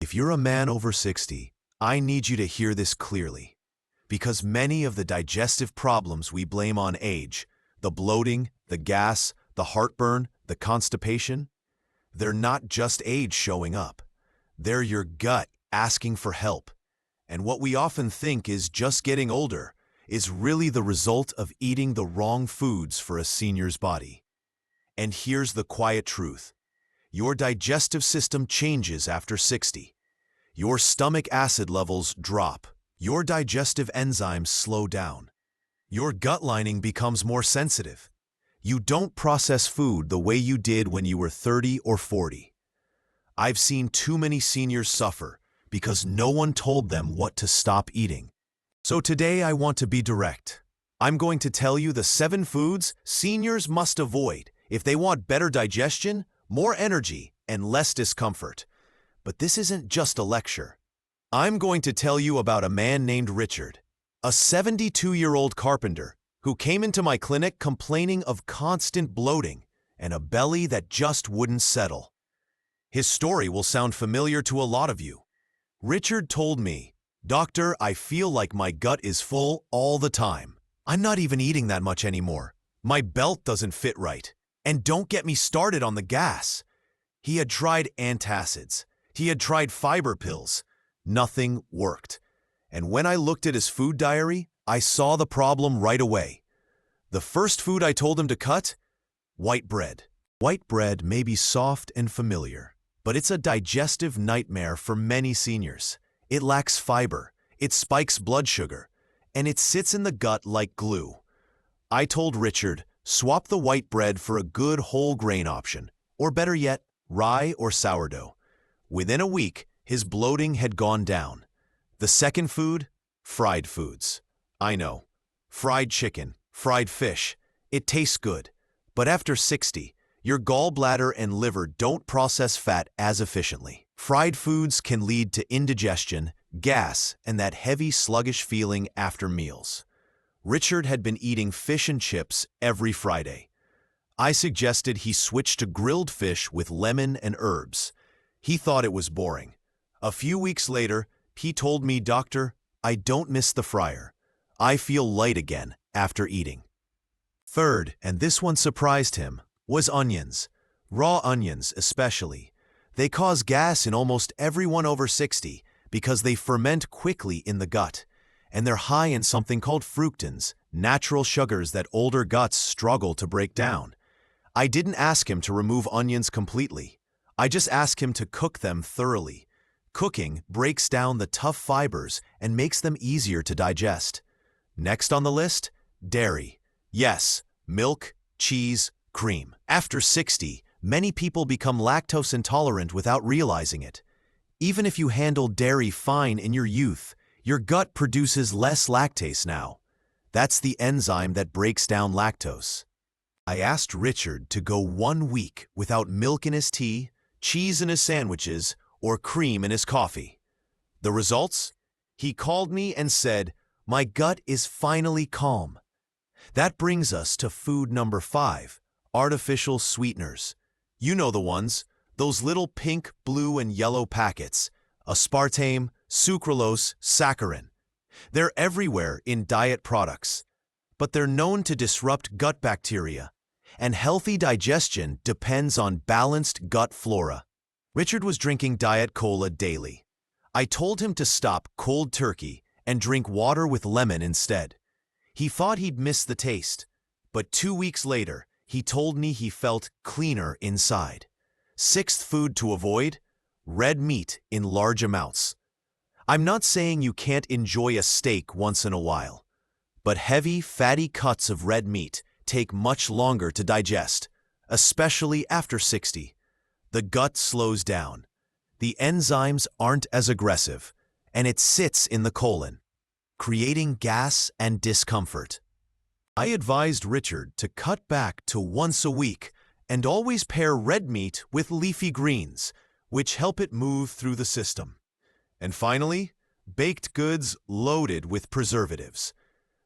If you're a man over 60, I need you to hear this clearly. Because many of the digestive problems we blame on age, the bloating, the gas, the heartburn, the constipation, they're not just age showing up. They're your gut asking for help. And what we often think is just getting older is really the result of eating the wrong foods for a senior's body. And here's the quiet truth. Your digestive system changes after 60. Your stomach acid levels drop. Your digestive enzymes slow down. Your gut lining becomes more sensitive. You don't process food the way you did when you were 30 or 40. I've seen too many seniors suffer because no one told them what to stop eating. So today I want to be direct. I'm going to tell you the 7 foods seniors must avoid if they want better digestion, more energy, and less discomfort. But this isn't just a lecture. I'm going to tell you about a man named Richard, a 72-year-old carpenter who came into my clinic complaining of constant bloating and a belly that just wouldn't settle. His story will sound familiar to a lot of you. Richard told me, "Doctor, I feel like my gut is full all the time. I'm not even eating that much anymore. My belt doesn't fit right. And don't get me started on the gas." He had tried antacids. He had tried fiber pills. Nothing worked. And when I looked at his food diary, I saw the problem right away. The first food I told him to cut? White bread. White bread may be soft and familiar, but it's a digestive nightmare for many seniors. It lacks fiber, it spikes blood sugar, and it sits in the gut like glue. I told Richard, swap the white bread for a good whole grain option, or better yet, rye or sourdough. Within a week, his bloating had gone down. The second food? Fried foods. I know. Fried chicken, fried fish. It tastes good. But after 60, your gallbladder and liver don't process fat as efficiently. Fried foods can lead to indigestion, gas, and that heavy, sluggish feeling after meals. Richard had been eating fish and chips every Friday. I suggested he switch to grilled fish with lemon and herbs. He thought it was boring. A few weeks later, he told me, "Doctor, I don't miss the fryer. I feel light again after eating." Third, and this one surprised him, was onions. Raw onions especially. They cause gas in almost everyone over 60 because they ferment quickly in the gut, and they're high in something called fructans, natural sugars that older guts struggle to break down. I didn't ask him to remove onions completely. I just asked him to cook them thoroughly. Cooking breaks down the tough fibers and makes them easier to digest. Next on the list, dairy. Yes, milk, cheese, cream. After 60, many people become lactose intolerant without realizing it. Even if you handled dairy fine in your youth, your gut produces less lactase now. That's the enzyme that breaks down lactose. I asked Richard to go 1 week without milk in his tea, cheese in his sandwiches, or cream in his coffee. The results? He called me and said, "My gut is finally calm." That brings us to food number 5, artificial sweeteners. You know the ones, those little pink, blue, and yellow packets, aspartame, sucralose, saccharin. They're everywhere in diet products, but they're known to disrupt gut bacteria, and healthy digestion depends on balanced gut flora. Richard was drinking Diet Cola daily. I told him to stop cold turkey and drink water with lemon instead. He thought he'd miss the taste, but 2 weeks later, he told me he felt cleaner inside. Sixth food to avoid? Red meat in large amounts. I'm not saying you can't enjoy a steak once in a while, but heavy, fatty cuts of red meat take much longer to digest, especially after 60. The gut slows down. The enzymes aren't as aggressive, and it sits in the colon, creating gas and discomfort. I advised Richard to cut back to once a week and always pair red meat with leafy greens, which help it move through the system. And finally, baked goods loaded with preservatives.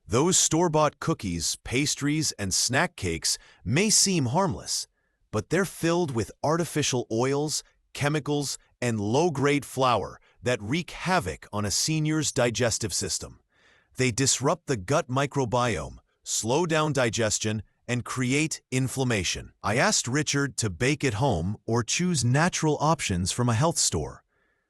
Those store-bought cookies, pastries, and snack cakes may seem harmless, but they're filled with artificial oils, chemicals, and low-grade flour that wreak havoc on a senior's digestive system. They disrupt the gut microbiome, slow down digestion, and create inflammation. I asked Richard to bake at home or choose natural options from a health store.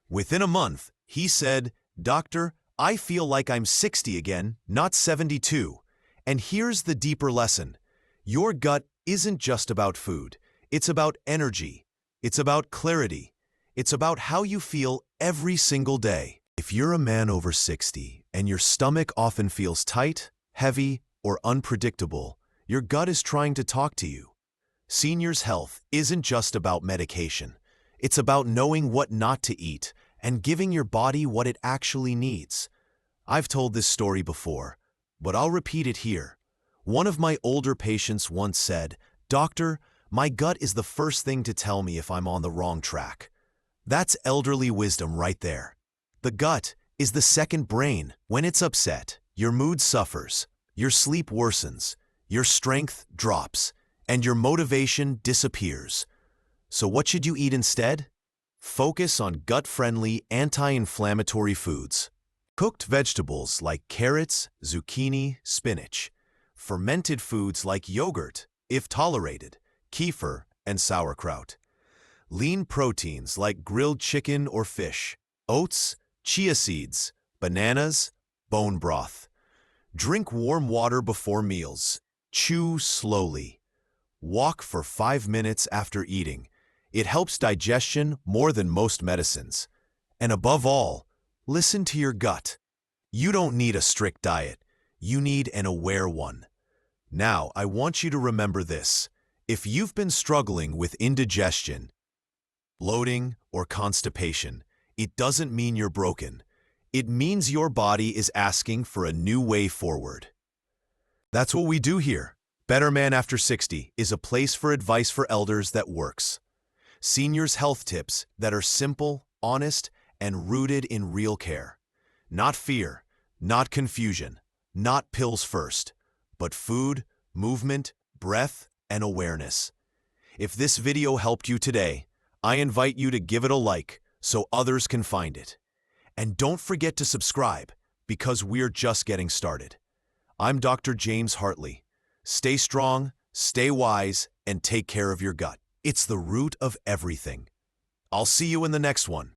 Within a month, he said, "Doctor, I feel like I'm 60 again, not 72. And here's the deeper lesson. Your gut isn't just about food. It's about energy. It's about clarity. It's about how you feel every single day." If you're a man over 60 and your stomach often feels tight, heavy, or unpredictable, your gut is trying to talk to you. Seniors' health isn't just about medication. It's about knowing what not to eat and giving your body what it actually needs. I've told this story before, but I'll repeat it here. One of my older patients once said, "Doctor, my gut is the first thing to tell me if I'm on the wrong track." That's elderly wisdom right there. The gut is the second brain. When it's upset, your mood suffers, your sleep worsens, your strength drops, and your motivation disappears. So what should you eat instead? Focus on gut-friendly, anti-inflammatory foods. Cooked vegetables like carrots, zucchini, spinach. Fermented foods like yogurt, if tolerated, kefir, and sauerkraut. Lean proteins like grilled chicken or fish. Oats, chia seeds, bananas, bone broth. Drink warm water before meals. Chew slowly. Walk for 5 minutes after eating. It helps digestion more than most medicines. And above all, listen to your gut. You don't need a strict diet. You need an aware one. Now, I want you to remember this. If you've been struggling with indigestion, bloating, or constipation, it doesn't mean you're broken. It means your body is asking for a new way forward. That's what we do here. Better Man After 60 is a place for advice for elders that works. Seniors' health tips that are simple, honest, and rooted in real care. Not fear, not confusion, not pills first, but food, movement, breath, and awareness. If this video helped you today, I invite you to give it a like so others can find it. And don't forget to subscribe, because we're just getting started. I'm Dr. James Hartley. Stay strong, stay wise, and take care of your gut. It's the root of everything. I'll see you in the next one.